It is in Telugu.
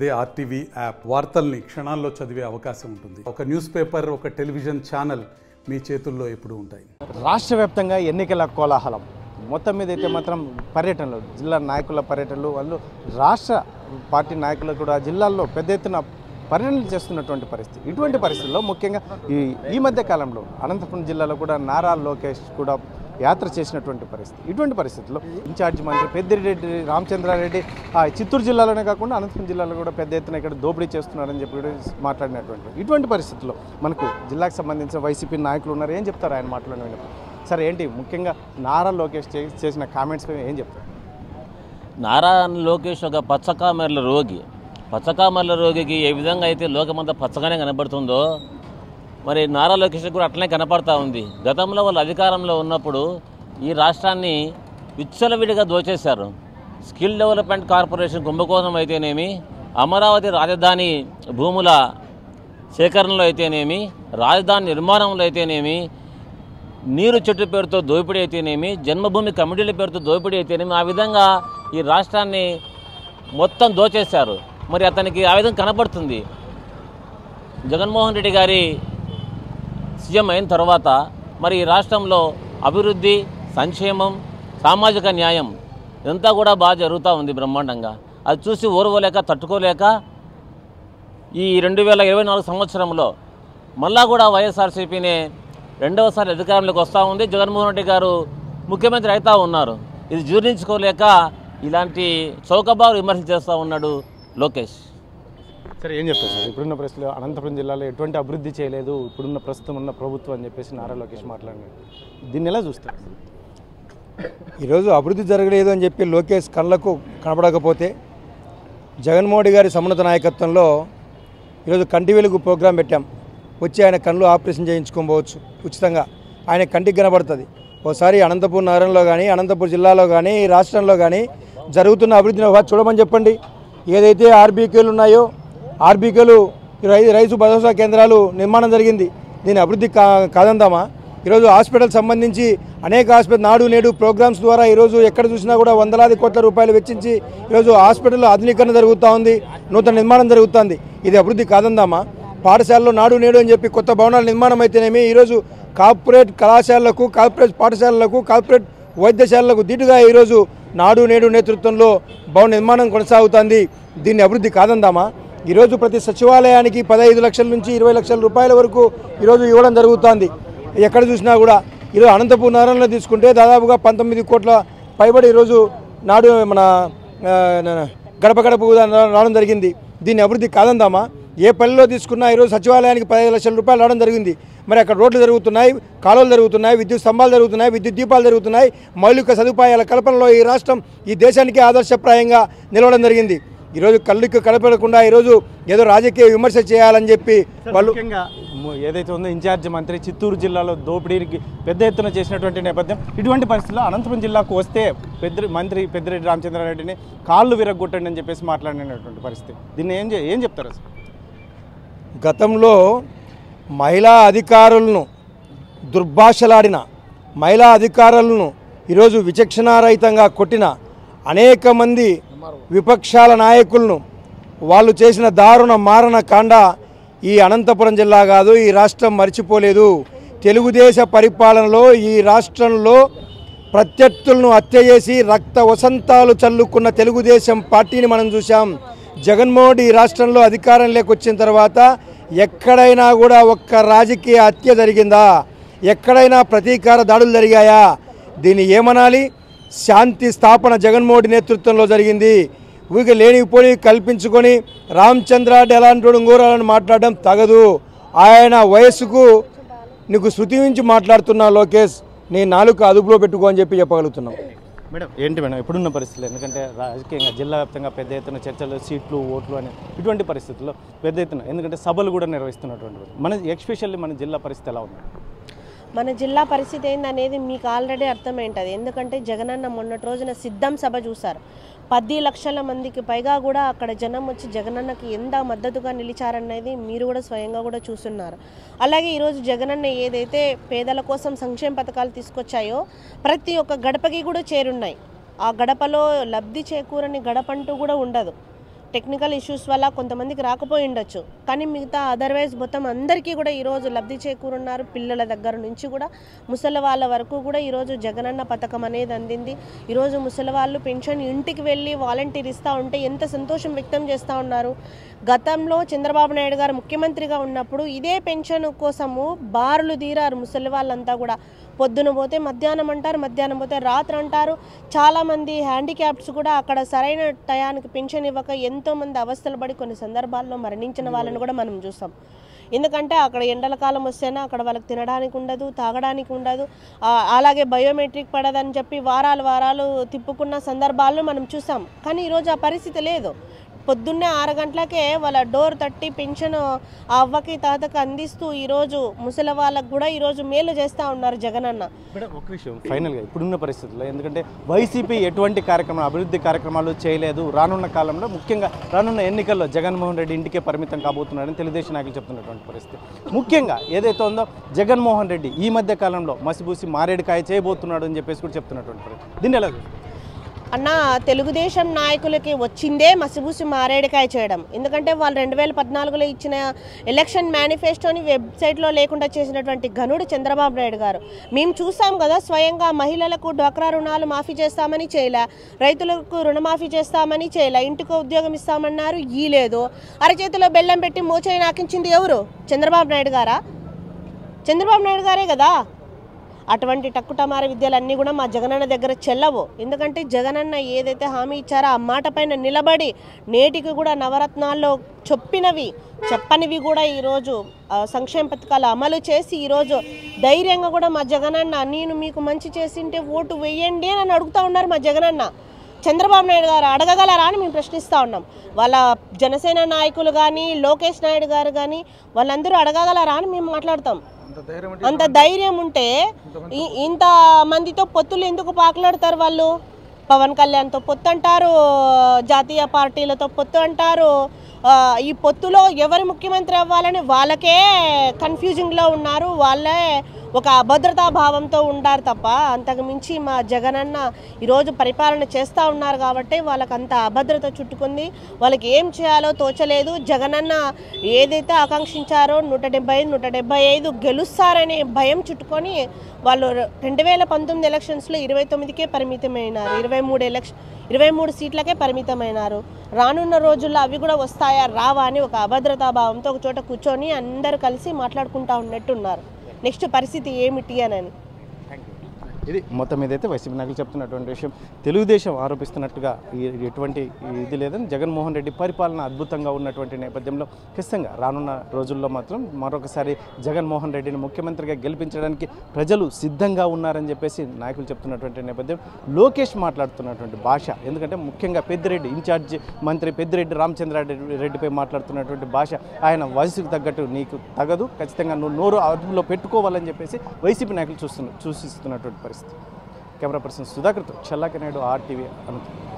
అదే ఆర్టీవీ యాప్ వార్తల్ని క్షణాల్లో చదివే అవకాశం ఉంటుంది. ఒక న్యూస్ పేపర్, ఒక టెలివిజన్ ఛానల్ మీ చేతుల్లో ఎప్పుడూ ఉంటాయి. రాష్ట్ర వ్యాప్తంగా ఎన్నికల కోలాహలం మొత్తం మీద అయితే మాత్రం పర్యటనలు, జిల్లా నాయకుల పర్యటనలు, వాళ్ళు రాష్ట్ర పార్టీ నాయకులు కూడా జిల్లాల్లో పెద్ద ఎత్తున పర్యటనలు చేస్తున్నటువంటి పరిస్థితి. ఇటువంటి పరిస్థితుల్లో ముఖ్యంగా ఈ మధ్య కాలంలో అనంతపురం జిల్లాలో కూడా నారా లోకేష్ కూడా యాత్ర చేసినటువంటి పరిస్థితి. ఇటువంటి పరిస్థితుల్లో ఇన్ఛార్జి మంత్రి పెద్దిరెడ్డి రామచంద్రారెడ్డి చిత్తూరు జిల్లాలోనే కాకుండా అనంతపురం జిల్లాలో కూడా పెద్ద ఎత్తున ఇక్కడ దోపిడీ చేస్తున్నారని చెప్పి కూడా మాట్లాడినటువంటి ఇటువంటి పరిస్థితుల్లో మనకు జిల్లాకు సంబంధించిన వైసీపీ నాయకులు ఉన్నారు. ఏం చెప్తారు ఆయన మాట్లాడినప్పుడు? సరే, ఏంటి ముఖ్యంగా నారా లోకేష్ చేసిన కామెంట్స్ ఏం చెప్తారు? నారా లోకేష్ ఒక పచ్చకామెర్ల రోగి. పచ్చకామెర్ల రోగికి ఏ విధంగా అయితే లోకమంతా పచ్చగానే కనబడుతుందో మరి నారా లోకేష్ కూడా అట్లనే కనపడతా ఉంది. గతంలో వాళ్ళు అధికారంలో ఉన్నప్పుడు ఈ రాష్ట్రాన్ని విచ్చలవిడిగా దోచేశారు. స్కిల్ డెవలప్మెంట్ కార్పొరేషన్ కుంభకోణం అయితేనేమి, అమరావతి రాజధాని భూముల సేకరణలో అయితేనేమి, రాజధాని నిర్మాణంలో అయితేనేమి, నీరు చెట్టు పేరుతో దోపిడీ అయితేనేమి, జన్మభూమి కమిటీల పేరుతో దోపిడీ అయితేనేమి, ఆ విధంగా ఈ రాష్ట్రాన్ని మొత్తం దోచేశారు. మరి అతనికి ఆ విధంగా కనపడుతుంది. జగన్మోహన్ రెడ్డి గారి సీఎం అయిన తర్వాత మరి ఈ రాష్ట్రంలో అభివృద్ధి, సంక్షేమం, సామాజిక న్యాయం ఇదంతా కూడా బాగా జరుగుతూ ఉంది బ్రహ్మాండంగా. అది చూసి ఓర్వలేక తట్టుకోలేక ఈ 2024 సంవత్సరంలో మళ్ళా కూడా వైఎస్ఆర్సీపీనే రెండవసారి అధికారంలోకి వస్తూ ఉంది. జగన్మోహన్ రెడ్డి గారు ముఖ్యమంత్రి అవుతూ ఉన్నారు. ఇది జీర్ణించుకోలేక ఇలాంటి చౌకబారు విమర్శలు చేస్తూ ఉన్నాడు లోకేష్. సరే, ఏం చెప్తారు సార్? ఇప్పుడున్న పరిస్థితుల్లో అనంతపురం జిల్లాలో ఎటువంటి అభివృద్ధి చేయలేదు ఇప్పుడున్న ప్రస్తుతం ఉన్న ప్రభుత్వం అని చెప్పేసి నారా లోకేష్ మాట్లాడినారు. దీన్ని ఎలా చూస్తారు? ఈరోజు అభివృద్ధి జరగలేదు అని చెప్పి లోకేష్ కళ్ళకు కనపడకపోతే జగన్మోహన్ గారి సమున్నత నాయకత్వంలో ఈరోజు కంటి వెలుగు ప్రోగ్రాం పెట్టాం. వచ్చి ఆయన కళ్ళు ఆపరేషన్ చేయించుకోవచ్చు ఉచితంగా. ఆయన కంటికి కనబడుతుంది. ఒకసారి అనంతపురం నగరంలో కానీ, అనంతపురం జిల్లాలో కానీ, ఈ రాష్ట్రంలో కానీ జరుగుతున్న అభివృద్ధిని ఒకసారి చూడమని చెప్పండి. ఏదైతే ఆర్బీకేలు ఉన్నాయో ఆర్బీకేలు రైతు భరోసా కేంద్రాలు నిర్మాణం జరిగింది. దీని అభివృద్ధి కాదందామా? ఈరోజు హాస్పిటల్ సంబంధించి అనేక హాస్పిటల్ నాడు నేడు ప్రోగ్రామ్స్ ద్వారా ఈరోజు ఎక్కడ చూసినా కూడా వందలాది కోట్ల రూపాయలు వెచ్చించి ఈరోజు హాస్పిటల్లో ఆధునీకరణ జరుగుతూ ఉంది, నూతన నిర్మాణం జరుగుతుంది. ఇది అభివృద్ధి కాదందామా? పాఠశాలలో నాడు నేడు అని చెప్పి కొత్త భవనాల నిర్మాణం అయితేనేమి, ఈరోజు కార్పొరేట్ కళాశాలలకు, కార్పొరేట్ పాఠశాలలకు, కార్పొరేట్ వైద్యశాలలకు దీటుగా ఈరోజు నాడు నేడు నేతృత్వంలో భవన నిర్మాణం కొనసాగుతుంది. దీన్ని అభివృద్ధి కాదందామా? ఈరోజు ప్రతి సచివాలయానికి 15 లక్షల నుంచి 20 లక్షల రూపాయల వరకు ఈరోజు ఇవ్వడం జరుగుతుంది. ఎక్కడ చూసినా కూడా ఈరోజు అనంతపురం నగరంలో తీసుకుంటే దాదాపుగా 19 కోట్ల పైబడి ఈరోజు నాడు మన గడప గడప రావడం జరిగింది. దీన్ని అభివృద్ధి కాదందామా? ఏ పల్లెలో తీసుకున్నా ఈరోజు సచివాలయానికి 15 లక్షల రూపాయలు రావడం జరిగింది. మరి అక్కడ రోడ్లు జరుగుతున్నాయి, కాలువలు జరుగుతున్నాయి, విద్యుత్ స్తంభాలు జరుగుతున్నాయి, విద్యుత్ దీపాలు జరుగుతున్నాయి. మౌలిక సదుపాయాల కల్పనలో ఈ రాష్ట్రం ఈ దేశానికి ఆదర్శప్రాయంగా నిలవడం జరిగింది. ఈరోజు కళ్ళుకి కలపడకుండా ఈరోజు ఏదో రాజకీయ విమర్శ చేయాలని చెప్పి వాళ్ళు ముఖ్యంగా ఏదైతే ఉందో ఇన్ఛార్జి మంత్రి చిత్తూరు జిల్లాలో దోపిడీకి పెద్ద ఎత్తున చేసినటువంటి నేపథ్యం. ఇటువంటి పరిస్థితుల్లో అనంతపురం జిల్లాకు వస్తే మంత్రి పెద్దిరెడ్డి రామచంద్రారెడ్డిని కాళ్ళు విరగొట్టండి అని చెప్పేసి మాట్లాడినటువంటి పరిస్థితి. దీన్ని ఏం చెప్తారు అసలు? గతంలో మహిళా అధికారులను దుర్భాషలాడిన మహిళా అధికారులను ఈరోజు విచక్షణారహితంగా కొట్టిన అనేక మంది విపక్షాల నాయకులను వాళ్ళు చేసిన దారుణ మారణ కాండ ఈ అనంతపురం జిల్లా కాదు, ఈ రాష్ట్రం మర్చిపోలేదు. తెలుగుదేశ పరిపాలనలో ఈ రాష్ట్రంలో ప్రత్యర్థులను హత్య చేసి రక్త వసంతాలు చల్లుకున్న తెలుగుదేశం పార్టీని మనం చూసాం. జగన్మోహన్ ఈ రాష్ట్రంలో అధికారంలోకి వచ్చిన తర్వాత ఎక్కడైనా కూడా ఒక్క రాజకీయ హత్య జరిగిందా? ఎక్కడైనా ప్రతీకార దాడులు జరిగాయా? దీన్ని ఏమనాలి? శాంతి స్థాపన జగన్మోహన్ నేతృత్వంలో జరిగింది. ఊరికి లేనిపోని కల్పించుకొని రామచంద్రారెడ్డి ఎలాంటి ఇంకోరాలని మాట్లాడడం తగదు. ఆయన వయస్సుకు నీకు శృతి మించి మాట్లాడుతున్నా లోకేష్, నీ నాలుక అదుపులో పెట్టుకో అని చెప్పి చెప్పగలుగుతున్నాం. మేడం, ఏంటి మేడం ఇప్పుడున్న పరిస్థితులు? ఎందుకంటే రాజకీయంగా జిల్లా వ్యాప్తంగా పెద్ద ఎత్తున చర్చలు, సీట్లు, ఓట్లు అనే ఇటువంటి పరిస్థితుల్లో పెద్ద ఎత్తున ఎందుకంటే సభలు కూడా నిర్వహిస్తున్నటువంటి మన ఎస్పెషల్లీ మన జిల్లా పరిస్థితి ఎలా ఉంది? మన జిల్లా పరిస్థితి ఏందనేది మీకు ఆల్రెడీ అర్థమైంటుంది. ఎందుకంటే జగనన్న మొన్నటి రోజున సిద్ధం సభ చూశారు. 10 లక్షల మందికి పైగా కూడా అక్కడ జనం వచ్చి జగనన్నకి ఎంత మద్దతుగా నిలిచారనేది మీరు కూడా స్వయంగా కూడా చూస్తున్నారు. అలాగే ఈరోజు జగనన్న ఏదైతే పేదల కోసం సంక్షేమ పథకాలు తీసుకొచ్చాయో ప్రతి ఒక్క గడపకి కూడా చేరున్నాయి. ఆ గడపలో లబ్ధి చేకూరని గడపంటూ కూడా ఉండదు. టెక్నికల్ ఇష్యూస్ వల్ల కొంతమందికి రాకపోయి ఉండొచ్చు, కానీ మిగతా అదర్వైజ్ మొత్తం అందరికీ కూడా ఈరోజు లబ్ధి చేకూరున్నారు. పిల్లల దగ్గర నుంచి కూడా ముసలి వాళ్ళ వరకు కూడా ఈరోజు జగనన్న పథకం అనేది అందింది. ఈరోజు ముసలి వాళ్ళు పెన్షన్ ఇంటికి వెళ్ళి వాలంటీర్ ఇస్తూ ఉంటే ఎంత సంతోషం వ్యక్తం చేస్తూ ఉన్నారు. గతంలో చంద్రబాబు నాయుడు గారు ముఖ్యమంత్రిగా ఉన్నప్పుడు ఇదే పెన్షన్ కోసము బారులు తీరారు ముసలి వాళ్ళంతా కూడా. పొద్దున పోతే మధ్యాహ్నం అంటారు, మధ్యాహ్నం పోతే రాత్రి అంటారు. చాలామంది హ్యాండిక్యాప్స్ కూడా అక్కడ సరైన టయానికి పెన్షన్ ఇవ్వక ఎంతోమంది అవస్థలు పడి కొన్ని సందర్భాల్లో మరణించిన వాళ్ళని కూడా మనం చూస్తాం. ఎందుకంటే అక్కడ ఎండల కాలం వస్తేనే అక్కడ వాళ్ళకి తినడానికి ఉండదు, తాగడానికి ఉండదు. అలాగే బయోమెట్రిక్ పడదని చెప్పి వారాలు తిప్పుకున్న సందర్భాలను మనం చూసాం. కానీ ఈరోజు ఆ పరిస్థితి లేదు. పొద్దున్నే 6 గంటలకే వాళ్ళ డోర్ తట్టి పెన్షన్ ఆ అవ్వకి తాతకి అందిస్తూ ఈరోజు ముసలి వాళ్ళకు కూడా ఈరోజు మేలు చేస్తూ ఉన్నారు జగనన్న. మేడం ఒక విషయం ఫైనల్గా ఇప్పుడున్న పరిస్థితుల్లో, ఎందుకంటే వైసీపీ ఎటువంటి కార్యక్రమాలు అభివృద్ధి కార్యక్రమాలు చేయలేదు, రానున్న కాలంలో ముఖ్యంగా రానున్న ఎన్నికల్లో జగన్మోహన్ రెడ్డి ఇంటికే పరిమితం కాబోతున్నారని తెలుగుదేశం నాయకులు చెప్తున్నటువంటి పరిస్థితి. ముఖ్యంగా ఏదైతే ఉందో జగన్మోహన్ రెడ్డి ఈ మధ్య కాలంలో మసిబూసి మారేడుకాయ చేయబోతున్నాడు అని చెప్పేసి కూడా చెప్తున్నటువంటి పరిస్థితి. దీన్ని ఎలా అన్న, తెలుగుదేశం నాయకులకి వచ్చిందే మసిబూసి మారేడుకాయ చేయడం. ఎందుకంటే వాళ్ళు 2014లో ఇచ్చిన ఎలక్షన్ మేనిఫెస్టోని వెబ్సైట్లో లేకుండా చేసినటువంటి ఘనుడు చంద్రబాబు నాయుడు గారు. మేము చూసాం కదా, స్వయంగా మహిళలకు డ్వాక్రా రుణాలు మాఫీ చేస్తామని చేయలే, రైతులకు రుణమాఫీ చేస్తామని చేయలే, ఇంటికి ఉద్యోగం ఇస్తామన్నారు, ఈ లేదు. అరచేతిలో బెల్లం పెట్టి మోచేయి నాకించింది ఎవరు? చంద్రబాబు నాయుడు గారా? చంద్రబాబు నాయుడు గారే కదా. అటువంటి టక్కుటమార విద్యలన్నీ కూడా మా జగనన్న దగ్గర చెల్లవు. ఎందుకంటే జగనన్న ఏదైతే హామీ ఇచ్చారో ఆ మాట పైన నిలబడి నేటికి కూడా నవరత్నాల్లో చెప్పనివి కూడా ఈరోజు సంక్షేమ పథకాలు అమలు చేసి ఈరోజు ధైర్యంగా కూడా మా జగనన్న నేను మీకు మంచి చేసింటే ఓటు వేయండి అని అడుగుతూ ఉన్నారు మా జగనన్న. చంద్రబాబు నాయుడు గారు అడగగలరా అని మేము ప్రశ్నిస్తూ ఉన్నాం. వాళ్ళ జనసేన నాయకులు కానీ లోకేష్ నాయుడు గారు కానీ వాళ్ళందరూ అడగగలరా అని మేము మాట్లాడతాం. అంత ధైర్యం ఉంటే ఇంత మందితో పొత్తులు ఎందుకు పాకులాడతారు వాళ్ళు? పవన్ కళ్యాణ్తో పొత్తు అంటారు, జాతీయ పార్టీలతో పొత్తు అంటారు. ఈ పొత్తులో ఎవరు ముఖ్యమంత్రి అవ్వాలని వాళ్ళకే కన్ఫ్యూజింగ్లో ఉన్నారు. వాళ్ళే ఒక అభద్రతా భావంతో ఉండారు తప్ప అంతకు మించి మా జగనన్న ఈరోజు పరిపాలన చేస్తూ ఉన్నారు కాబట్టి వాళ్ళకి అంత అభద్రత చుట్టుకుంది. వాళ్ళకి ఏం చేయాలో తోచలేదు. జగనన్న ఏదైతే ఆకాంక్షించారో 175 గెలుస్తారనే భయం చుట్టుకొని వాళ్ళు 2019 ఎలక్షన్స్లో 29కే పరిమితమైనారు, 23 సీట్లకే పరిమితమైనారు. రానున్న రోజుల్లో అవి కూడా వస్తాయా రావా అని ఒక అభద్రతా భావంతో ఒక చోట కూర్చొని అందరూ కలిసి మాట్లాడుకుంటూ ఉన్నట్టున్నారు నెక్స్ట్ పరిస్థితి ఏమిటి అని. ఇది మొత్తం ఏదైతే వైసీపీ నాయకులు చెప్తున్నటువంటి విషయం. తెలుగుదేశం ఆరోపిస్తున్నట్టుగా ఎటువంటి ఇది లేదని, జగన్మోహన్ రెడ్డి పరిపాలన అద్భుతంగా ఉన్నటువంటి నేపథ్యంలో ఖచ్చితంగా రానున్న రోజుల్లో మాత్రం మరొకసారి జగన్మోహన్ రెడ్డిని ముఖ్యమంత్రిగా గెలిపించడానికి ప్రజలు సిద్ధంగా ఉన్నారని చెప్పేసి నాయకులు చెప్తున్నటువంటి నేపథ్యం. లోకేష్ మాట్లాడుతున్నటువంటి భాష, ఎందుకంటే ముఖ్యంగా పెద్దిరెడ్డి ఇన్ఛార్జి మంత్రి పెద్దిరెడ్డి రామచంద్రారెడ్డిపై మాట్లాడుతున్నటువంటి భాష ఆయన వయసుకు తగ్గట్టు నీకు తగదు, ఖచ్చితంగా నువ్వు నోరు అదుపులో పెట్టుకోవాలని చెప్పేసి వైసీపీ నాయకులు సూచిస్తున్నటువంటి పరిస్థితి. కెమెరా పర్సన్ సుధాకర్తో చల్లాకి నాయుడు, RTV అనంతపురం.